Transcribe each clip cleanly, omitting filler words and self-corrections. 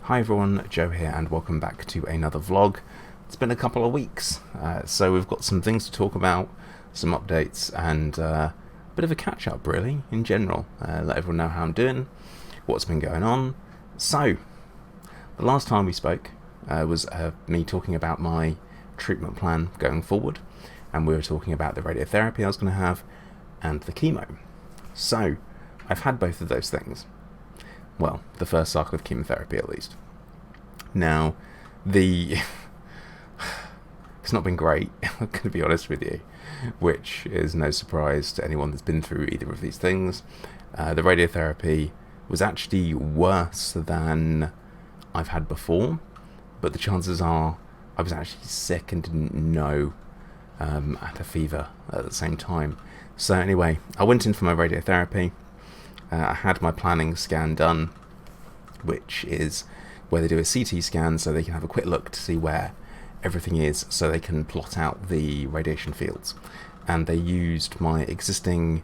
Hi everyone, Joe here and welcome back to another vlog. It's been a couple of weeks, so we've got some things to talk about, some updates and a bit of a catch up really, in general. Let everyone know how I'm doing, what's been going on. So, the last time we spoke was me talking about my treatment plan going forward, and we were talking about the radiotherapy I was going to have and the chemo. So, I've had both of those things. Well, the first cycle of chemotherapy at least. Now, it's not been great, I'm going to be honest with you, which is no surprise to anyone that's been through either of these things. The radiotherapy was actually worse than I've had before, but the chances are I was actually sick and didn't know, had a fever at the same time. So anyway, I went in for my radiotherapy. I had my planning scan done, which is where they do a CT scan so they can have a quick look to see where everything is so they can plot out the radiation fields. And they used my existing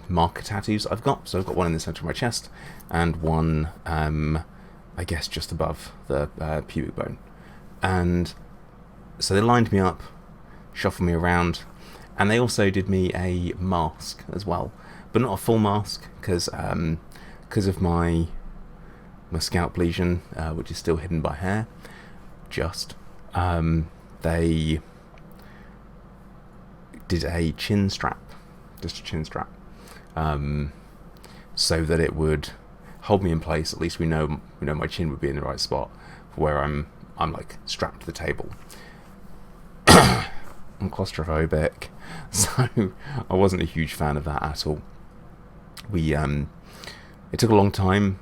marker tattoos I've got. So I've got one in the centre of my chest and one, I guess, just above the pubic bone. And so they lined me up, shuffled me around, and they also did me a mask as well. But not a full mask, because of my scalp lesion, which is still hidden by hair. They did a chin strap, just a chin strap, so that it would hold me in place. At least we know my chin would be in the right spot for where I'm like strapped to the table. I'm claustrophobic, so I wasn't a huge fan of that at all. It took a long time.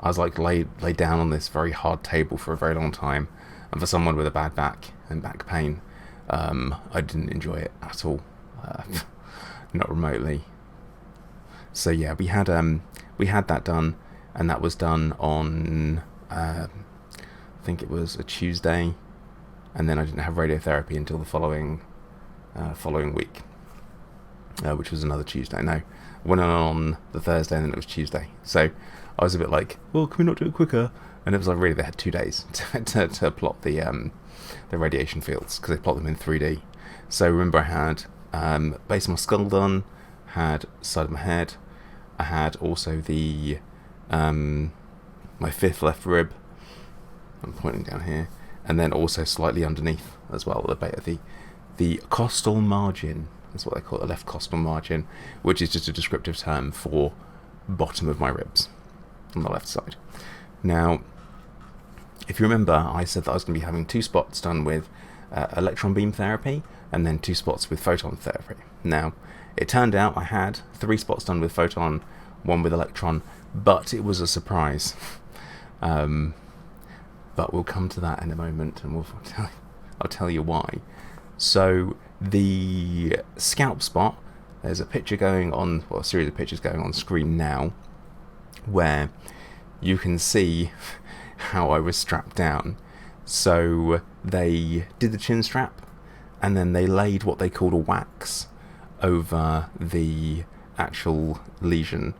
I was like laid down on this very hard table for a very long time, and for someone with a bad back and back pain, I didn't enjoy it at all, not remotely. So yeah, we had that done, and that was done on I think it was a Tuesday, and then I didn't have radiotherapy until the following week, which was another Tuesday. No, went on the Thursday and then it was Tuesday. So I was a bit like, well, can we not do it quicker? And it was like, really, they had 2 days to plot the radiation fields, because they plot them in 3D. So remember, I had base of my skull done, had side of my head, I had also the my fifth left rib, I'm pointing down here, and then also slightly underneath as well, the costal margin. That's what they call it, the left costal margin, which is just a descriptive term for bottom of my ribs on the left side. Now, if you remember, I said that I was going to be having 2 spots done with electron beam therapy and then 2 spots with photon therapy. Now, it turned out I had 3 spots done with photon, 1 with electron, but it was a surprise. But we'll come to that in a moment, and I'll tell you why. So the scalp spot, there's a picture going on, well, a series of pictures going on screen now, where you can see how I was strapped down. So they did the chin strap, and then they laid what they called a wax over the actual lesion.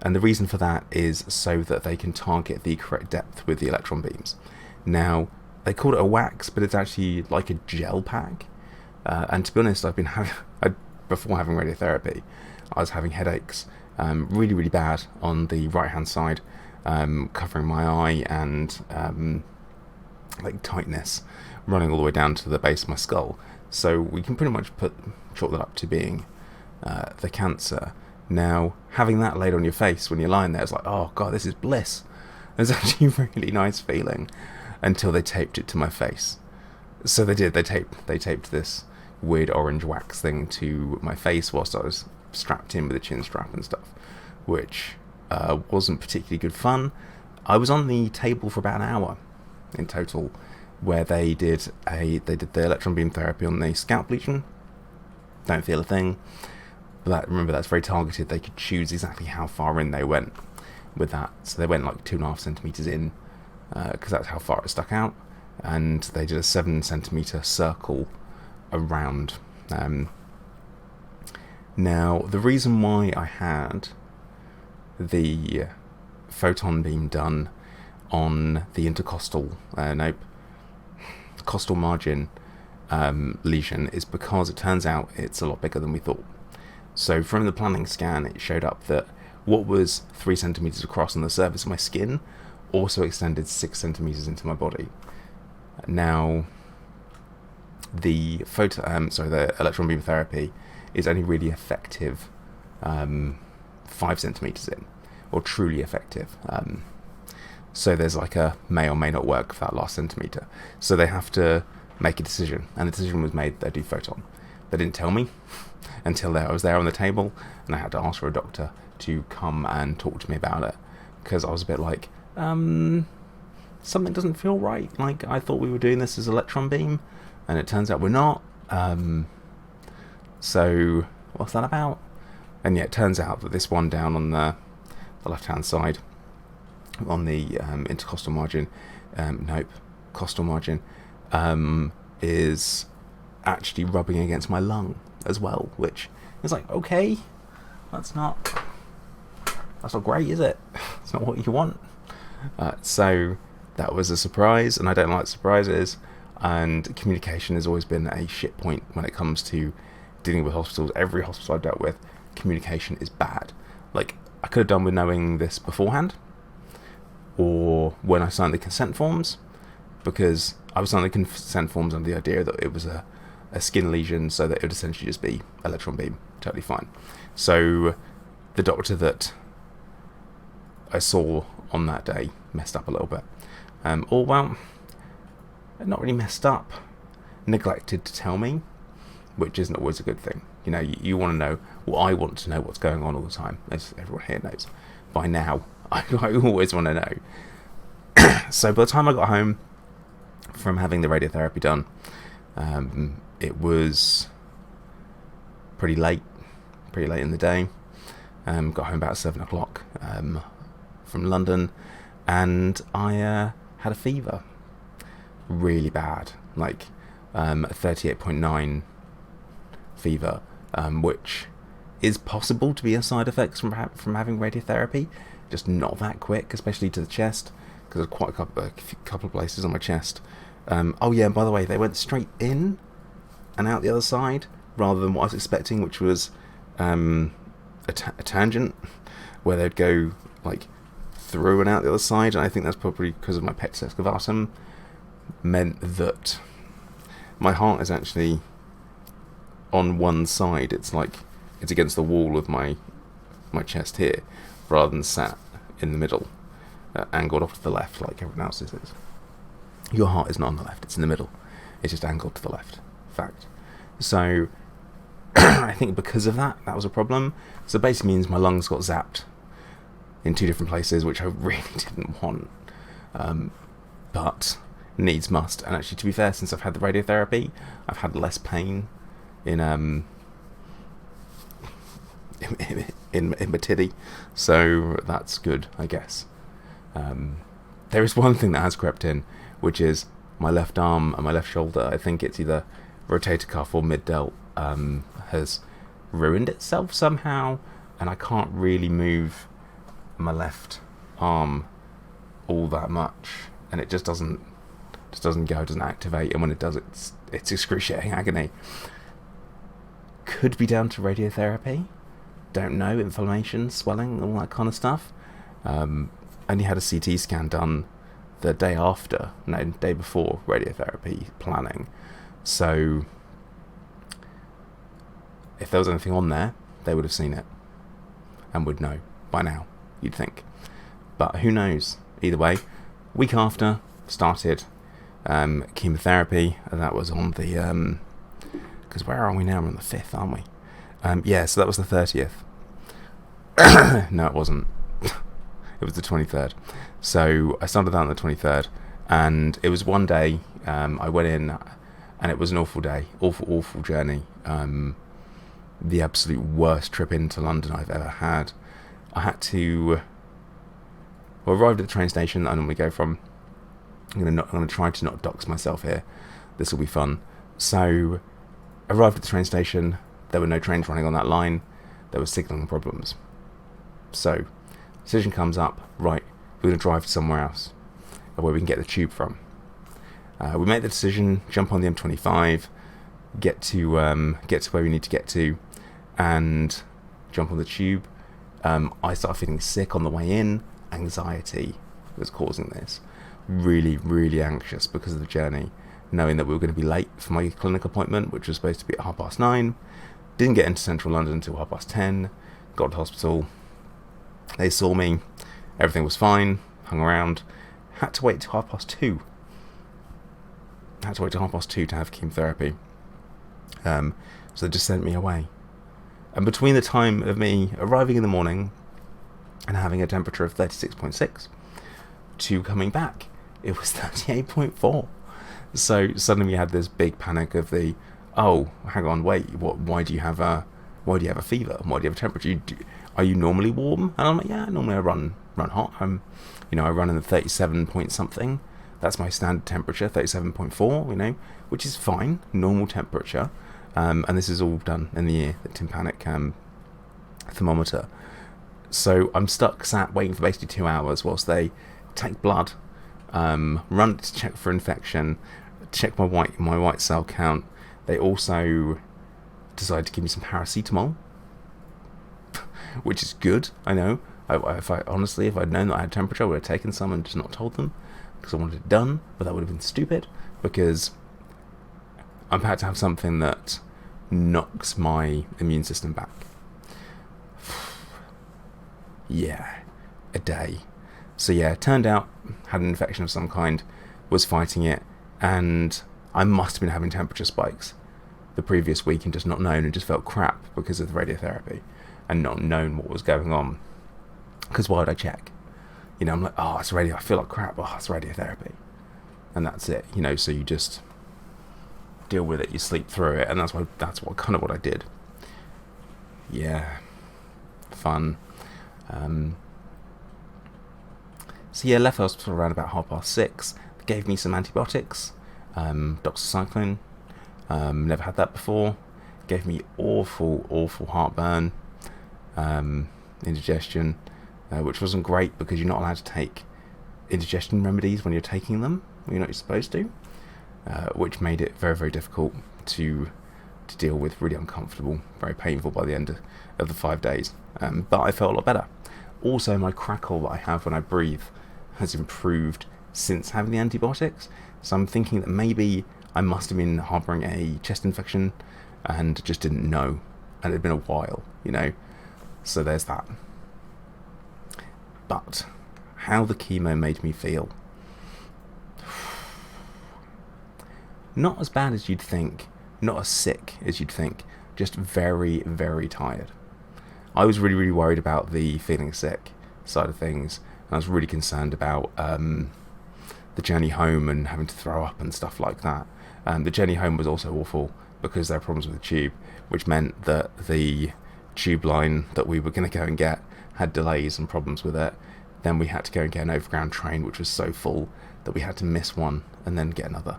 And the reason for that is so that they can target the correct depth with the electron beams. Now, they called it a wax, but it's actually like a gel pack. And to be honest, before having radiotherapy, I was having headaches, really, really bad on the right-hand side, covering my eye, and like tightness running all the way down to the base of my skull. So we can pretty much chalk that up to being the cancer. Now, having that laid on your face when you're lying there, it's like, oh god, this is bliss. It's actually a really nice feeling, until they taped it to my face. So they did. They taped this weird orange wax thing to my face whilst I was strapped in with a chin strap and stuff, which wasn't particularly good fun. I was on the table for about an hour in total, where they did the electron beam therapy on the scalp lesion. Don't feel a thing. But remember, that's very targeted. They could choose exactly how far in they went with that. So they went like 2.5 centimeters in, because that's how far it stuck out. And they did a 7 centimeter circle around. Now, the reason why I had the photon beam done on the costal margin lesion is because it turns out it's a lot bigger than we thought. So from the planning scan, it showed up that what was 3 centimeters across on the surface of my skin also extended 6 centimeters into my body. Now, the electron beam therapy is only really effective 5 centimeters in, or truly effective. So there's like a may or may not work for that last centimeter. So they have to make a decision, and the decision was made they do photon. They didn't tell me until I was there on the table, and I had to ask for a doctor to come and talk to me about it, because I was a bit like, something doesn't feel right. Like, I thought we were doing this as electron beam, and it turns out we're not. So what's that about? And yeah, it turns out that this one down on the left-hand side, on the intercostal margin, costal margin, is actually rubbing against my lung as well, which is like, okay, that's not great, is it? It's not what you want. So that was a surprise, and I don't like surprises, and communication has always been a shit point when it comes to dealing with hospitals. Every hospital I've dealt with, communication is bad. Like, I could have done with knowing this beforehand, or when I signed the consent forms, because I was signing the consent forms under the idea that it was a skin lesion, so that it would essentially just be electron beam, totally fine. So the doctor that I saw on that day messed up a little bit. Or, well, not really messed up, neglected to tell me, which isn't always a good thing. You know, you want to know, well, I want to know what's going on all the time, as everyone here knows. By now, I always want to know. So by the time I got home from having the radiotherapy done, it was pretty late in the day. Got home about 7 o'clock from London, and I had a fever, really bad, like a 38.9 fever, which is possible to be a side effect from having radiotherapy, just not that quick, especially to the chest, because there's quite a couple of places on my chest. Oh yeah, and by the way, they went straight in and out the other side, rather than what I was expecting, which was a tangent, where they'd go like through and out the other side. And I think that's probably because of my pectus excavatum, meant that my heart is actually on one side. It's like it's against the wall of my chest here, rather than sat in the middle, angled off to the left like everyone else's is. Your heart is not on the left, it's in the middle. It's just angled to the left. Fact. So I think because of that was a problem. So it basically means my lungs got zapped in 2 different places, which I really didn't want. But needs must. And actually, to be fair, since I've had the radiotherapy, I've had less pain in my titty. So that's good, I guess. There is one thing that has crept in, which is my left arm and my left shoulder. I think it's either rotator cuff or mid-delt, has ruined itself somehow, and I can't really move my left arm all that much, and it just doesn't activate, and when it does, it's excruciating agony. Could be down to radiotherapy, don't know, inflammation, swelling, all that kind of stuff. Only had a CT scan done the day before radiotherapy planning, so if there was anything on there, they would have seen it and would know by now, you'd think. But who knows? Either way, week after started chemotherapy, and that was on the because where are we now? We're on the 5th, aren't we? Yeah, so that was the 30th. No, it wasn't. It was the 23rd. So I started that on the 23rd, and it was one day. I went in, and it was an awful day, awful journey. The absolute worst trip into London I've ever had. I had to. Well, arrived at the train station that I normally go from. I'm gonna try to not dox myself here. This will be fun. So, arrived at the train station. There were no trains running on that line. There were signalling problems. So, decision comes up. Right, we're gonna drive to somewhere else. of where we can get the tube from. We made the decision, jump on the M25, get to where we need to get to, and jump on the tube. I started feeling sick on the way in. Anxiety was causing this. Really, really anxious because of the journey, knowing that we were going to be late for my clinic appointment, which was supposed to be at 9:30. Didn't get into central London until 10:30. Got to hospital. They saw me. Everything was fine. Hung around. Had to wait till 2:30. Had to wait till 2:30 to have chemotherapy. So they just sent me away. And between the time of me arriving in the morning and having a temperature of 36.6 to coming back, it was 38.4. So suddenly we had this big panic of the, oh, hang on, wait, why do you have a fever? Why do you have a temperature? Are you normally warm? And I'm like, yeah, normally I run hot. I run in the 37 point something. That's my standard temperature, 37.4, which is fine, normal temperature. And this is all done in the ear, the tympanic thermometer. So I'm sat waiting for basically 2 hours whilst they take blood, run to check for infection, check my white cell count. They also decided to give me some paracetamol, which is good. I know. If I'd known that I had temperature, I would have taken some and just not told them, because I wanted it done, but that would have been stupid, because I'm about to have something that knocks my immune system back. Yeah, a day. So yeah, it turned out, had an infection of some kind, was fighting it, and I must have been having temperature spikes the previous week and just not known, and just felt crap because of the radiotherapy and not known what was going on. Because why would I check? I'm like, oh, it's radio. I feel like crap. Oh, it's radiotherapy, and that's it. So you just deal with it. You sleep through it, and that's what I did. Yeah, fun. So yeah, left hospital around about 6:30. They gave me some antibiotics, doxycycline. Never had that before. Gave me awful heartburn, indigestion. Which wasn't great because you're not allowed to take indigestion remedies when you're taking them. You're not supposed to, which made it very, very difficult to deal with. Really uncomfortable, very painful by the end of the 5 days. But I felt a lot better. Also, my crackle that I have when I breathe has improved since having the antibiotics. So I'm thinking that maybe I must have been harbouring a chest infection and just didn't know, and it had been a while, So there's that. But how the chemo made me feel. Not as bad as you'd think, not as sick as you'd think, just very, very tired. I was really, really worried about the feeling sick side of things. I was really concerned about the journey home and having to throw up and stuff like that. The journey home was also awful because there were problems with the tube, which meant that the tube line that we were going to go and get had delays and problems with it. Then we had to go and get an overground train, which was so full that we had to miss one and then get another.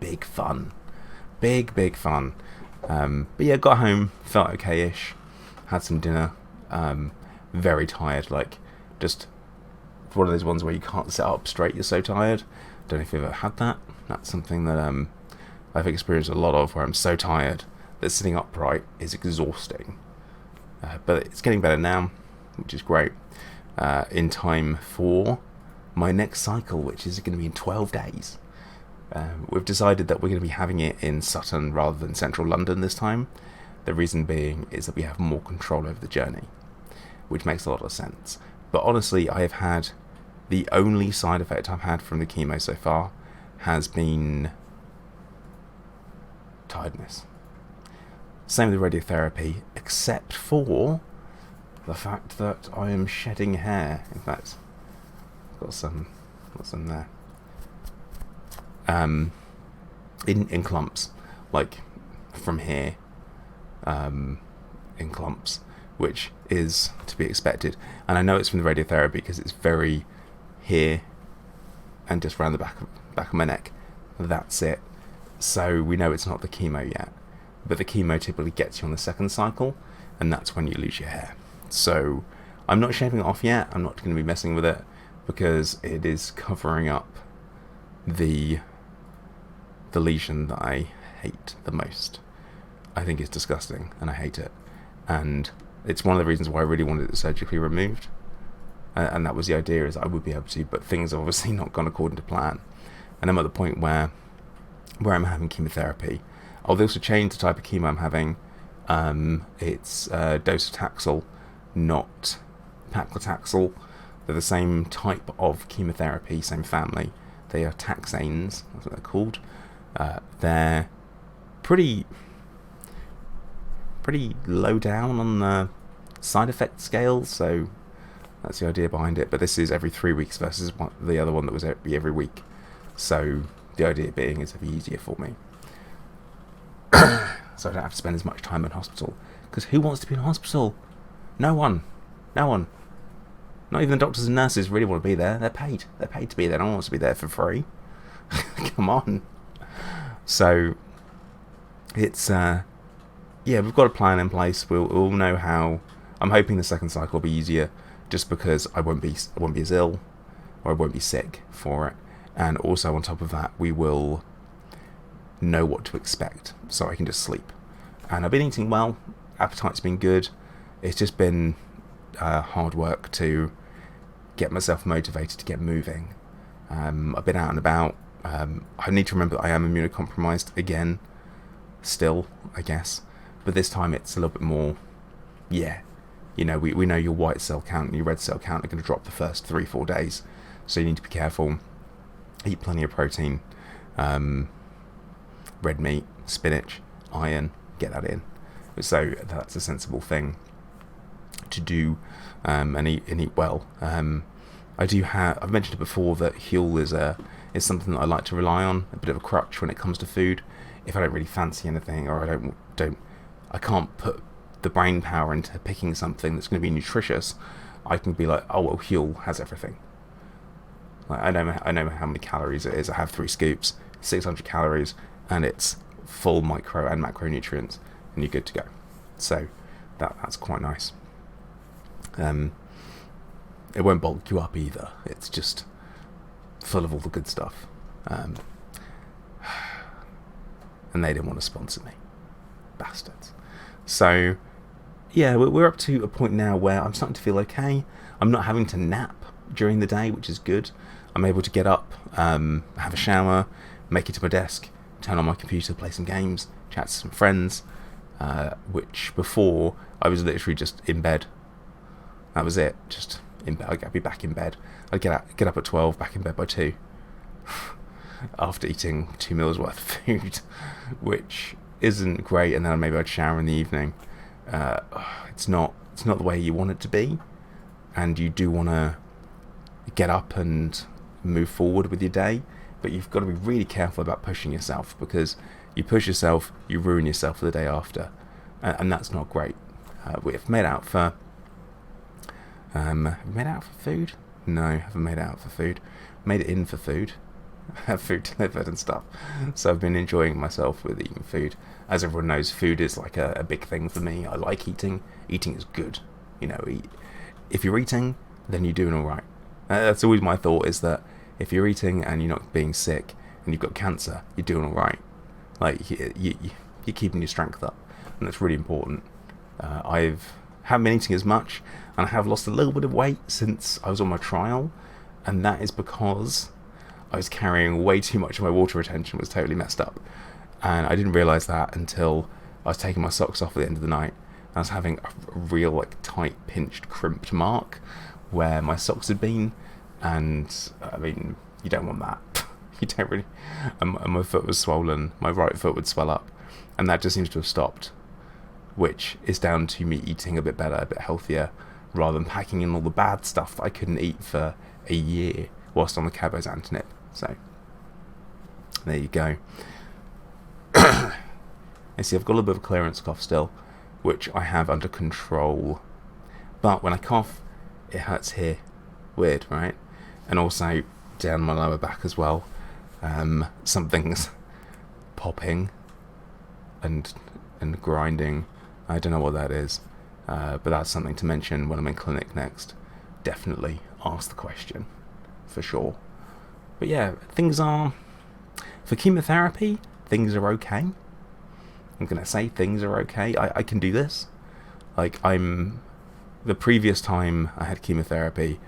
Big fun. Big fun. But yeah, got home, felt okay-ish, had some dinner, very tired, just one of those ones where you can't sit up straight, you're so tired. Don't know if you've ever had that. That's something that I've experienced a lot of, where I'm so tired that sitting upright is exhausting. But it's getting better now, which is great. In time for my next cycle, which is going to be in 12 days. We've decided that we're going to be having it in Sutton rather than central London this time. The reason being is that we have more control over the journey, which makes a lot of sense. But honestly, I have had the only side effect I've had from the chemo so far has been tiredness. Same with the radiotherapy, except for the fact that I am shedding hair. In fact, I've got some there. In clumps, from here, in clumps, which is to be expected. And I know it's from the radiotherapy because it's very here and just around the back of my neck. That's it. So we know it's not the chemo yet. But the chemo typically gets you on the second cycle, and that's when you lose your hair. So I'm not shaving it off yet. I'm not going to be messing with it because it is covering up the lesion that I hate the most. I think it's disgusting and I hate it, and it's one of the reasons why I really wanted it surgically removed, and that was the idea, is I would be able to, but things have obviously not gone according to plan, and I'm at the point where I'm having chemotherapy. I'll also change the type of chemo I'm having. It's docetaxel, not paclitaxel. They're the same type of chemotherapy, same family. They are taxanes, that's what they're called. They're pretty low down on the side effect scale, so that's the idea behind it. But this is every 3 weeks versus the other one that was every week. So the idea being it's a bit easier for me. So I don't have to spend as much time in hospital. Because who wants to be in hospital? No one. Not even the doctors and nurses really want to be there. They're paid to be there. No one wants to be there for free. Come on. So it's we've got a plan in place. We'll know how. I'm hoping the second cycle will be easier, just because I won't be as ill, or I won't be sick for it. And also on top of that, we will know what to expect, so I can just sleep. And I've been eating well. Appetite's been good. It's just been hard work to get myself motivated to get moving. I've been out and about. I need to remember that I am immunocompromised again, still, I guess. But this time it's a little bit more, we know your white cell count and your red cell count are going to drop the first 3-4 days. So you need to be careful. Eat plenty of protein, red meat, spinach, iron, get that in. So that's a sensible thing to do, and eat well. I've mentioned it before that Huel is something that I like to rely on, a bit of a crutch when it comes to food. If I don't really fancy anything, or I can't put the brain power into picking something that's going to be nutritious, I can be like, oh well, Huel has everything. Like, I know how many calories it is. I have 3 scoops, 600 calories, and it's full micro and macronutrients, and you're good to go. So that's quite nice. It won't bulk you up either. It's just full of all the good stuff. And they didn't want to sponsor me, bastards. So we're up to a point now where I'm starting to feel okay. I'm not having to nap during the day, which is good. I'm able to get up, have a shower, make it to my desk, turn on my computer, play some games, chat to some friends, which before I was literally just in bed. That was it, just in bed. I'd be back in bed. I'd get up at 12, back in bed by 2, after eating 2 meals worth of food, which isn't great. And then maybe I'd shower in the evening. It's not the way you want it to be, and you do want to get up and move forward with your day, but you've got to be really careful about pushing yourself, because you push yourself, you ruin yourself for the day after, and that's not great. We've made out for have we made out for food? No, I haven't made out for food. Made it in for food. Have food delivered and stuff. So I've been enjoying myself with eating food. As everyone knows, food is like a big thing for me. I like eating. Eating is good. If you're eating, then you're doing all right. That's always my thought, is that if you're eating and you're not being sick and you've got cancer, you're doing all right. Like, you're keeping your strength up, and that's really important. I haven't been eating as much, and I have lost a little bit of weight since I was on my trial, and that is because I was carrying way too much. Of my water retention was totally messed up, and I didn't realise that until I was taking my socks off at the end of the night. I was having a real tight, pinched, crimped mark where my socks had been, and I mean, you don't want that. You don't really. And my foot was swollen. My right foot would swell up, and that just seems to have stopped, which is down to me eating a bit better, a bit healthier, rather than packing in all the bad stuff that I couldn't eat for a year whilst on the cabozantinib. So there you go. You see, I've got a little bit of a clearance cough still, which I have under control, but when I cough, it hurts here. Weird, right? And also down my lower back as well. Something's popping and grinding. I don't know what that is. but that's something to mention when I'm in clinic next. Definitely ask the question, for sure. But yeah, things are, for chemotherapy, things are okay. I'm going to say things are okay. I can do this. Like, the previous time I had chemotherapy,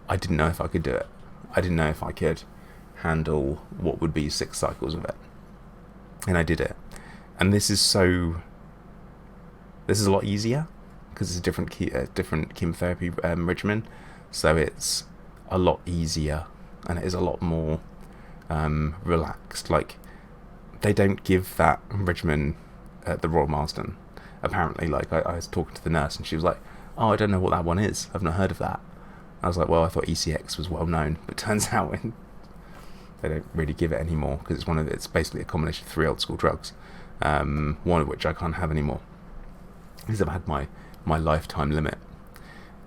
I didn't know if I could do it. I didn't know if I could handle what would be 6 cycles of it. And I did it. And this is a lot easier, because it's a different chemotherapy regimen. So it's a lot easier, and it is a lot more relaxed. Like, they don't give that regimen at the Royal Marsden, apparently. Like, I was talking to the nurse, and she was like, oh, I don't know what that one is, I've not heard of that. I was like, well, I thought ECX was well known, but turns out they don't really give it anymore, because it's basically a combination of 3 old school drugs, one of which I can't have anymore, because I've had my lifetime limit.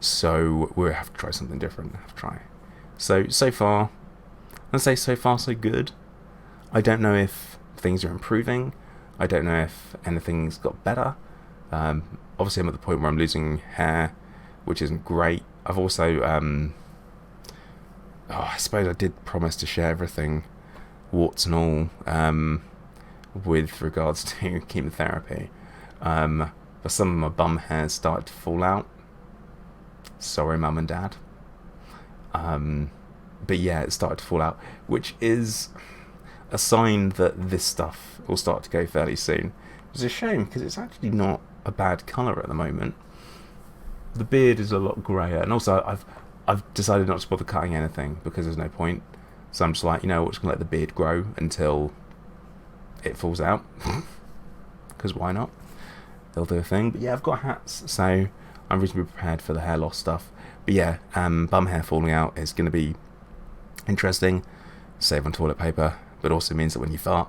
So we'll have to try something different. So far, I'd say so far so good. I don't know if things are improving. I don't know if anything's got better. Obviously, I'm at the point where I'm losing hair, which isn't great. I've also, I suppose I did promise to share everything, warts and all, with regards to chemotherapy. But some of my bum hairs started to fall out. Sorry, Mum and Dad. But yeah, it started to fall out, which is a sign that this stuff will start to go fairly soon. It's a shame, because it's actually not a bad colour at the moment. The beard is a lot greyer, and also I've decided not to bother cutting anything, because there's no point. So I'm just like, we're just gonna let the beard grow until it falls out, because why not? They'll do a thing. But yeah, I've got hats, so I'm reasonably prepared for the hair loss stuff. But yeah, bum hair falling out is going to be interesting. Save on toilet paper, but also means that when you fart,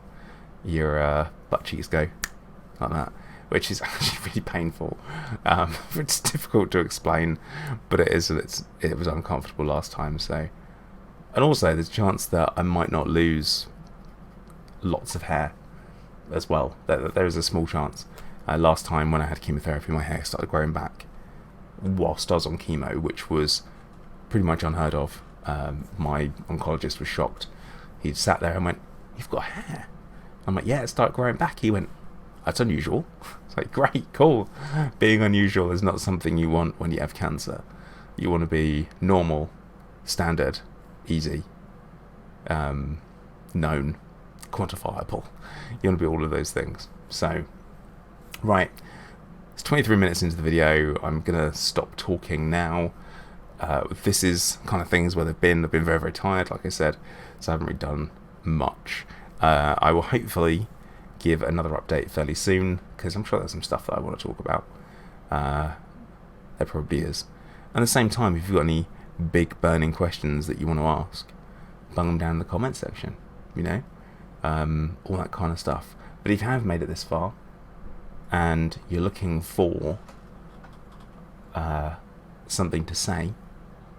your butt cheeks go like that, which is actually really painful. It's difficult to explain, but it was uncomfortable last time. So, and also there's a chance that I might not lose lots of hair as well. There is a small chance. Last time when I had chemotherapy, my hair started growing back whilst I was on chemo, which was pretty much unheard of. My oncologist was shocked. He sat there and went, "You've got hair." I'm like, "Yeah, it started growing back." He went, "That's unusual." It's like, great, cool. Being unusual is not something you want when you have cancer. You want to be normal, standard, easy, known, quantifiable. You want to be all of those things. So, right. It's 23 minutes into the video. I'm going to stop talking now. This is kind of things where I've been very, very tired, like I said, so I haven't really done much. I will hopefully give another update fairly soon, because I'm sure there's some stuff that I want to talk about. There probably is. And at the same time, if you've got any big burning questions that you want to ask, bung them down in the comment section, all that kind of stuff. But if you have made it this far, and you're looking for something to say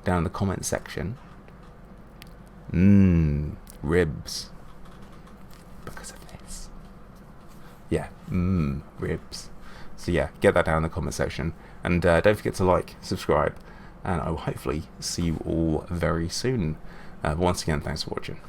down in the comment section, ribs, because of this. Yeah, ribs. So yeah, get that down in the comment section, and don't forget to like, subscribe, and I will hopefully see you all very soon. Once again, thanks for watching.